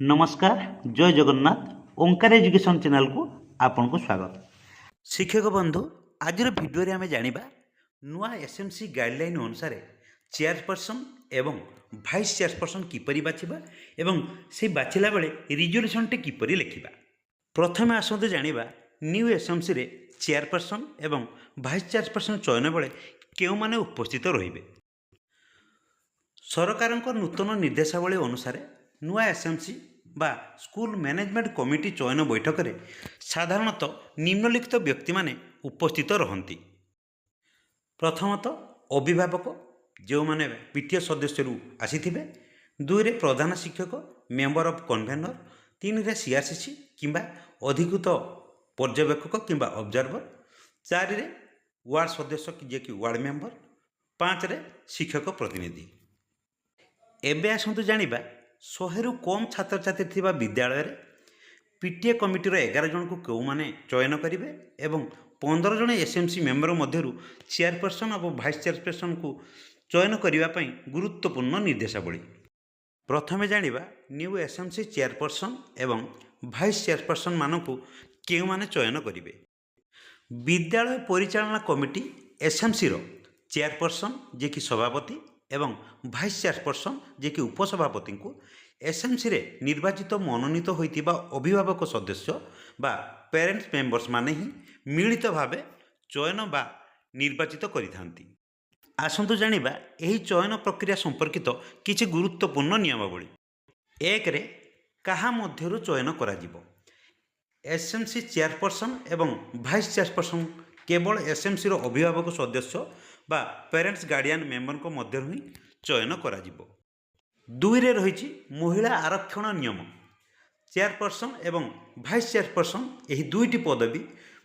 नमस्कार जय जगन्नाथ ओंकार education channel को आपन को स्वागत। शिक्षक बंधु आज भिडियो आम जाना नुआ एसएमसी गाइडलाइन अनुसार चेयरपर्सन एवं भाइस चेयरपर्सन किपरि बाछिबा एवं से बाछिला बेले रिजोल्यूशन टे किपरि लिखिबा। प्रथमे आसंतु जानिबा न्यू एसएमसी रे चेयरपर्सन एवं भाइस चेयरपर्सन चयन बेले केउ माने उपस्थित रहिबे। सरकारक नूतन निर्देशावली अनुसार नुआ एसएमसी बा स्कूल मैनेजमेंट कमिटी चयन बैठक में साधारणतः निम्नलिखित व्यक्ति माने उपस्थित रहती। प्रथमतः अभिभावक जो माने पीटीए सदस्य आसीथिबे, 2 रे प्रधान शिक्षक मेंबर ऑफ कन्वेनर, 3 रे सीआरसीसी किंबा अधिकृत पर्यवेक्षक किंबा ऑब्जर्वर, 4 रे वार्ड सदस्य जे कि वार्ड मेंबर, 5 रे शिक्षक प्रतिनिधि। एबे आसंतु जानिबा 100 रु कम छात्र छात्री थिबा विद्यालय रे पीटीए कमिटीर 11 जन को केउ माने चयन करिवे एवं 15 जन एसएमसी मेंबर मध्यरु चेयरपर्सन और भाइस चेयरपर्सन को चयन करिवा पई गुरुत्वपूर्ण निर्देशावली। प्रथमे जानिबा न्यू एसएमसी चेयरपर्सन एवं भाइस चेयरपर्सन मानकु केउ माने चयन करिवे। विद्यालय परिचालना कमिटी एसएमसी रो चेयरपर्सन जे कि सभापति एवं भाइस चेयरपर्सन जे कि उपसभापति को एसएमसी रे निर्वाचित मनोनीत होइतिबा अभिभावक सदस्य बा पेरेंट्स मेंबर्स माने ही मिलित भावे चयन बा निर्वाचित करिथांती। आसंतु जानिबा एही चयन प्रक्रिया संपर्कित किछि गुरुत्वपूर्ण नियमावली। 1 रे काहा मध्यरु चयन करा जिवो। एसएमसी चेयरपर्सन एवं भाइस चेयरपर्सन केवल एसएमसी रो अभिभावक सदस्य बा पेरेंट्स गार्डियन मेंबर को मध्य ही चयन करा जिवो। 2 रे रहिछि महिला आरक्षण नियम। चेयरपर्सन एवं भाइस चेयरपर्सन एही दुईटी पदवी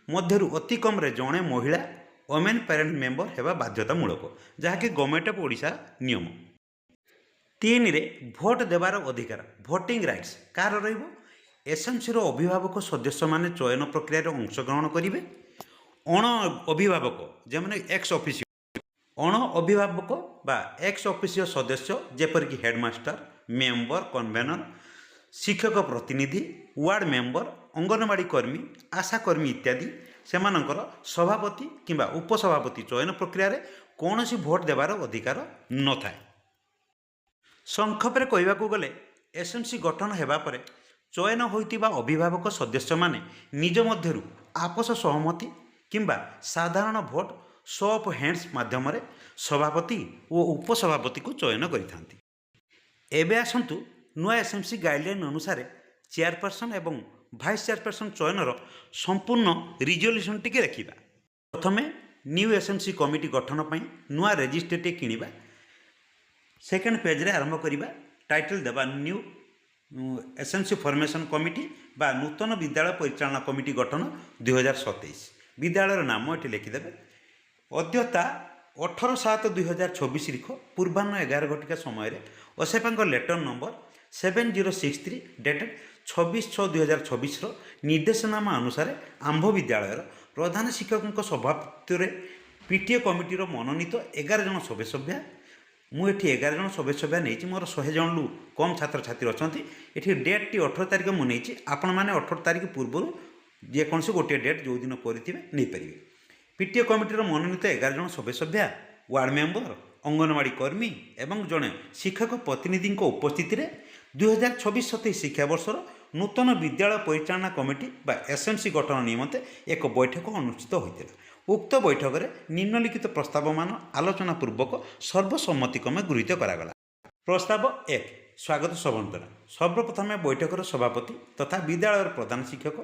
मध्यरु अति कम रे जणे महिला वोमेन पेरेंट मेंबर हेबा बाध्यतामूलक, जहाँकि गवर्नमेंट ऑफ ओडिशा नियम। 3 रे भोट देवार अधिकार भोटिंग राइट्स कार रहिबो। एसएमसी रो अभिभावक सदस्य माने चयन प्रक्रिया रे अंशग्रहण करिवे। अण अभिभावक जे माने एक्स ऑफिस अण अभिभावक बा एक्स ऑफिसीय सदस्य जेपरिक हेडमास्टर, मेंबर, कन्वेनर, शिक्षक प्रतिनिधि, वार्ड मेंबर, अंगनवाड़ी कर्मी, आशा कर्मी इत्यादि सेमानंकर सभापति किंबा उपसभापति चयन प्रक्रिया रे कौनसी भोट देवार अधिकार न थाए। संक्षेप में कहबाकू गले एसएमसी गठन हेबा परे चयन होइतिबा अभिभावक सदस्य माने निज मध्यरु आपस सहमति किंबा साधारण भोट शो ऑफ हैंड्स माध्यम रे सभापति और उपसभापति को चयन करिथांती। एबे आसंतु नुआ एसएमसी गाइडलाइन अनुसार चेयरपर्सन एवं भाइस चेयरपर्सन चयनर संपूर्ण रिजोल्यूशन टिके रखिबा। प्रथमे न्यू एसएमसी कमिटी गठन पई नुआ रजिस्टर टे किनिबा। सेकेंड पेज रे आरंभ करिबा, टाइटल देबा न्यू एसएमसी फॉर्मेशन कमिटी बा नूतन विद्यालय परिचालना कमिटी गठन 2027। विद्यालयर नाम एटी लिखिदेवे। अद्यता 18/7/2024 लिख पूर्वाह्न 11 घटिका समय असेपांक लेटर नंबर 7063 डेटेड 26/6/2024 निर्देशनामा अनुसार आंभ विद्यालयर प्रधान शिक्षक सभापति पीटीए कमिटीर मनोनीत 11 जन सभ्य सभ्या मुझे 11 जन सभ्य सभ्या नहीं मोर 100 जन लु कम छात्र छात्री अच्छा ये डेट टी 18 तारिख मुझे आपण मैंने 18 तारिख पूर्व जेकोसी गोटे डेट जो दिन करेंगे नहीं पारे। पीटीए कमिटीर मनोनीत 11 जन सभ्य सभ्या वार्ड मेंबर, अंगनवाड़ी कर्मी एवं जड़े शिक्षक प्रतिनिधि उपस्थित 2026-27 शिक्षावर्षर नूतन विद्यालय परिचालना कमिटी बा एसएमसी गठन निमंते एक बैठक अनुष्ठित होता। उक्त बैठक में निम्नलिखित प्रस्ताव मान आलोचना पूर्वक सर्वसम्मतिक्रमे गृहीत करागला। प्रस्ताव 1 स्वागत संबर्धना। सर्वप्रथम बैठकर सभापति तथा विद्यालय प्रधान शिक्षक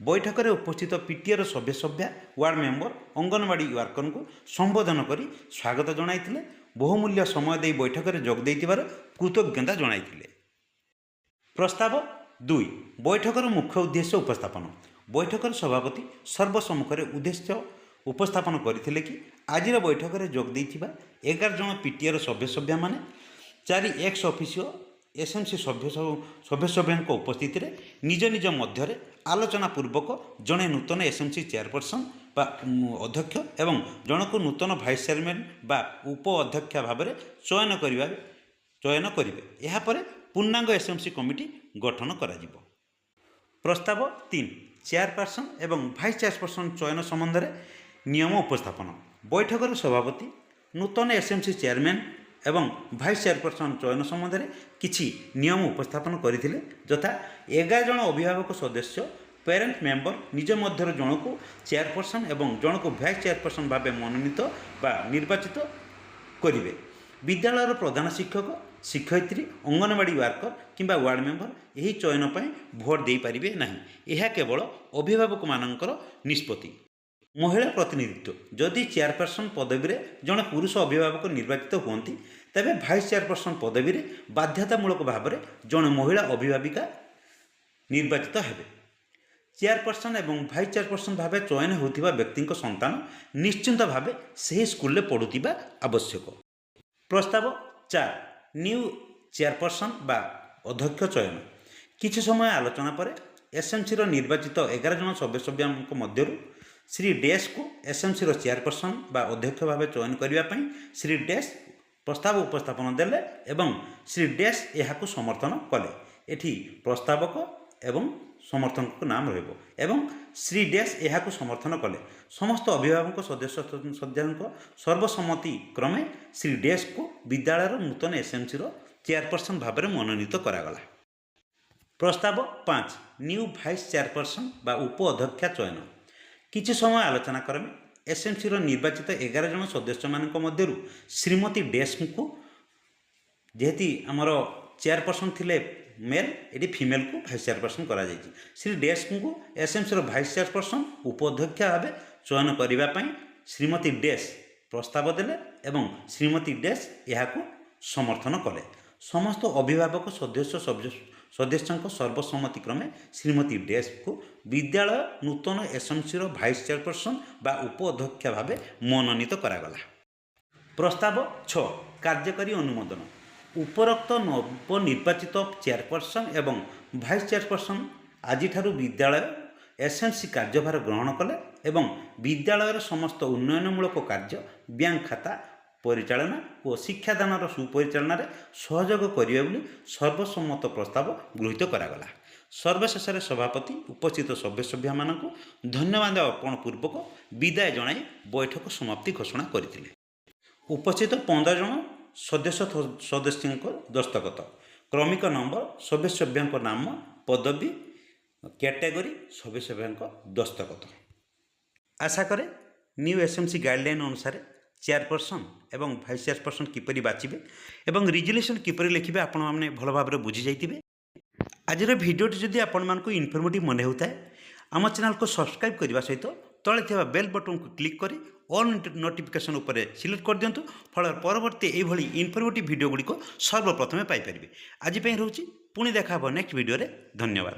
बैठक में उपस्थित पीटीए सभ्य सभ्या वार्ड मेंबर, अंगनवाड़ी वर्कर को संबोधन करी स्वागत जणाइथिले। बहुमूल्य समय दे बैठक में जोग देइतिबार कृतज्ञता जणाइथिले। प्रस्ताव 2 बैठकर मुख्य उद्देश्य उपस्थापन। बैठकर सभापति सर्वसम्मुखें उद्देश्य उपस्थापन करथिले कि आजिर बैठक में जोग देइतिबा 11 जन पीटीए सभ्य सभ्या माने 4 एक्स ऑफिसियो एसएमसी सभ्य सभ्यों उपस्थित निज निज मध्य आलोचना पूर्वक जड़े नूतन एसएमसी चेयरपर्सन बा अध्यक्ष एवं जन को नूतन भाइस चेयरमैन बा उप अध्यक्ष भाव चयन करेंगे। यापर ପୂର୍ଣ୍ଣାଙ୍ଗ ଏସ୍ଏମ୍ସି କମିଟି ଗଠନ କରାଯିବ। ପ୍ରସ୍ତାବ 3 ଚେୟାରପର୍ସନ ଏବଂ ଭାଇସ୍ ଚେୟାରପର୍ସନ ଚୟନ ସମ୍ବନ୍ଧରେ ନିୟମ ଉପସ୍ଥାପନ। ବୈଠକରେ ସଭାପତି ନୂତନ ଏସ୍ଏମ୍ସି ଚେୟାରମ୍ୟାନ୍ ଏବଂ ଭାଇସ୍ ଚେୟାରପର୍ସନ ଚୟନ ସମ୍ବନ୍ଧରେ କିଛି ନିୟମ ଉପସ୍ଥାପନ କରିଥିଲେ, ଯଥା 11 ଜଣ ଅଭିଭାବକ ସଦସ୍ୟ ପ୍ୟାରେଣ୍ଟ ମେମ୍ବର ନିଜ ମଧ୍ୟରୁ ଜଣକୁ ଚେୟାରପର୍ସନ ଏବଂ ଜଣକୁ ଭାଇସ୍ ଚେୟାରପର୍ସନ ଭାବେ ମନୋନୀତ ବା ନିର୍ବାଚିତ କରିବେ। ବିଦ୍ୟାଳୟର ପ୍ରଧାନ ଶିକ୍ଷକ, ଶିକ୍ଷୟିତ୍ରୀ, ଅଙ୍ଗନବାଡ଼ି ୱାର୍କର କିମ୍ବା ୱାର୍ଡ଼ ମେମ୍ବର ଏହି ଚୟନ ପାଇଁ ଭୋଟ ଦେଇପାରିବେ ନାହିଁ। ଏହା କେବଳ ଅଭିଭାବକମାନଙ୍କର ନିଷ୍ପତ୍ତି। ମହିଳା ପ୍ରତିନିଧିତ୍ୱ। ଯଦି ଚେୟାରପର୍ସନ ପଦବୀରେ ଜଣେ ପୁରୁଷ ଅଭିଭାବକ ନିର୍ବାଚିତ ହୁଅନ୍ତି, ତେବେ ଭାଇସ୍ ଚେୟାରପର୍ସନ ପଦବୀରେ ବାଧ୍ୟତାମୂଳକ ଭାବରେ ଜଣେ ମହିଳା ଅଭିଭାବିକା ନିର୍ବାଚିତ ହେବେ। ଚେୟାରପର୍ସନ ଏବଂ ଭାଇସ୍ ଚେୟାରପର୍ସନ ଭାବେ ଚୟନ ହେଉଥିବା ବ୍ୟକ୍ତିଙ୍କ ସନ୍ତାନ ନିଶ୍ଚିନ୍ତ ଭାବେ ସେହି ସ୍କୁଲରେ ପଢ଼ୁଥିବା ଆବଶ୍ୟକ। ପ୍ରସ୍ତାବ 4 ନ୍ୟୁ ଚେୟାରପର୍ସନ ବା ଅଧ୍ୟକ୍ଷ ଚୟନ। କିଛି ସମୟ ଆଲୋଚନା ପରେ ଏସ୍ଏମ୍ସିର ନିର୍ବାଚିତ 11 ଜଣ ସଦସ୍ୟଙ୍କ ମଧ୍ୟରୁ ଶ୍ରୀ ଡେସ୍କୁ ଏସ୍ଏମ୍ସିର ଚେୟାରପର୍ସନ ବା ଅଧ୍ୟକ୍ଷ ଭାବେ ଚୟନ କରିବା ପାଇଁ ଶ୍ରୀ ଡେସ୍ ପ୍ରସ୍ତାବ ଉପସ୍ଥାପନ ଦେଲେ ଏବଂ ଶ୍ରୀ ଡେସ୍ ଏହାକୁ ସମର୍ଥନ କଲେ। ଏଠି ପ୍ରସ୍ତାବକ ଏବଂ ସମର୍ଥକଙ୍କ ନାମ ରହିବ ଏବଂ ଶ୍ରୀ ଡେସ୍ ଏହାକୁ ସମର୍ଥନ କଲେ। ସମସ୍ତ ଅଭିଭାବକ ସଦସ୍ୟଙ୍କ ସର୍ବସମ୍ମତି କ୍ରମେ ଶ୍ରୀ ଡେସ୍କୁ ବିଦ୍ୟାଳୟର ନୂତନ ଏସ୍ଏମ୍ସିର ଚେୟାରପର୍ସନ ଭାବରେ ମନୋନୀତ କରାଗଲା। ପ୍ରସ୍ତାବ 5 ନ୍ୟୁ ଭାଇସ୍ ଚେୟାରପର୍ସନ ବା ଉପ ଅଧ୍ୟକ୍ଷା ଚୟନ। କିଛି ସମୟ ଆଲୋଚନା କ୍ରମେ ଏସ୍ଏମ୍ସିର ନିର୍ବାଚିତ 11 ଜଣ ସଦସ୍ୟମାନଙ୍କ ମଧ୍ୟରୁ ଶ୍ରୀମତୀ ଡେସ୍ଙ୍କୁ, ଯେହେତୁ ଆମର ଚେୟାରପର୍ସନ ଥିଲେ ମେଲ୍, ଏଠି ଫିମେଲ୍କୁ ଭାଇସ୍ ଚେୟାରପର୍ସନ କରାଯାଇଛି। ଶ୍ରୀ ଡେସ୍ଙ୍କୁ ଏସ୍ଏମ୍ସିର ଭାଇସ୍ ଚେୟାରପର୍ସନ ଉପାଧ୍ୟକ୍ଷା ଭାବେ ଚୟନ କରିବା ପାଇଁ ଶ୍ରୀମତୀ ଡେସ୍ ପ୍ରସ୍ତାବ ଦେଲେ ଏବଂ ଶ୍ରୀମତୀ ଡେସ୍ ଏହାକୁ ସମର୍ଥନ କଲେ। ସମସ୍ତ ଅଭିଭାବକ ସଦସ୍ୟଙ୍କ ସର୍ବସମ୍ମତି କ୍ରମେ ଶ୍ରୀମତୀ ଡେସ୍କୁ ବିଦ୍ୟାଳୟ ନୂତନ ଏସ୍ଏମ୍ସିର ଭାଇସ୍ ଚେୟାରପର୍ସନ ବା ଉପ ଅଧ୍ୟକ୍ଷା ଭାବେ ମନୋନୀତ କରାଗଲା। ପ୍ରସ୍ତାବ 6 କାର୍ଯ୍ୟକାରୀ ଅନୁମୋଦନ। ଉପରୋକ୍ତ ନବନିର୍ବାଚିତ ଚେୟାରପର୍ସନ ଏବଂ ଭାଇସ୍ ଚେୟାରପର୍ସନ ଆଜିଠାରୁ ବିଦ୍ୟାଳୟ ଏସ୍ଏମ୍ସି କାର୍ଯ୍ୟଭାର ଗ୍ରହଣ କଲେ ଏବଂ ବିଦ୍ୟାଳୟର ସମସ୍ତ ଉନ୍ନୟନମୂଳକ କାର୍ଯ୍ୟ, ବ୍ୟାଙ୍କ ଖାତା ପରିଚାଳନା ଓ ଶିକ୍ଷାଦାନର ସୁପରିଚାଳନାରେ ସହଯୋଗ କରିବେ ବୋଲି ସର୍ବସମ୍ମତ ପ୍ରସ୍ତାବ ଗୃହୀତ କରାଗଲା। ସର୍ବଶେଷରେ ସଭାପତି ଉପସ୍ଥିତ ସଭ୍ୟମାନଙ୍କୁ ଧନ୍ୟବାଦ ଅର୍ପଣ ପୂର୍ବକ ବିଦାୟ ଜଣାଇ ବୈଠକ ସମାପ୍ତି ଘୋଷଣା କରିଥିଲେ। ଉପସ୍ଥିତ 15 ଜଣ ସଦସ୍ୟଙ୍କ ଦସ୍ତଖତ, କ୍ରମିକ ନମ୍ବର, ସଭ୍ୟଙ୍କ ନାମ, ପଦବୀ, କ୍ୟାଟେଗୋରୀ, ସଭ୍ୟଙ୍କ ଦସ୍ତଖତ। ଆଶା କରେ ନ୍ୟୁ ଏସ୍ଏମ୍ସି ଗାଇଡ଼ଲାଇନ୍ ଅନୁସାରେ ଚେୟାରପର୍ସନ ଏବଂ ଭାଇସ୍ ଚେୟାରପର୍ସନ କିପରି ବାଛିବେ ଏବଂ ରିଜଲ୍ୟୁସନ୍ କିପରି ଲେଖିବେ ଆପଣମାନେ ଭଲ ଭାବରେ ବୁଝିଯାଇଥିବେ। ଆଜିର ଭିଡ଼ିଓଟି ଯଦି ଆପଣମାନଙ୍କୁ ଇନଫର୍ମେଟିଭ୍ ମନେ ହେଉଥାଏ, ଆମ ଚ୍ୟାନେଲକୁ ସବସ୍କ୍ରାଇବ୍ କରିବା ସହିତ ତଳେ ଥିବା ବେଲ୍ ବଟନକୁ କ୍ଲିକ୍ କରି ଅଲ୍ ନୋଟିଫିକେସନ୍ ଉପରେ ସିଲେକ୍ଟ କରିଦିଅନ୍ତୁ। ଫଳରେ ପରବର୍ତ୍ତୀ ଏଇଭଳି ଇନଫର୍ମେଟିଭ୍ ଭିଡ଼ିଓ ଗୁଡ଼ିକ ସର୍ବପ୍ରଥମେ ପାଇପାରିବେ। ଆଜି ପାଇଁ ରହୁଛି, ପୁଣି ଦେଖା ହେବ ନେକ୍ସଟ ଭିଡ଼ିଓରେ। ଧନ୍ୟବାଦ।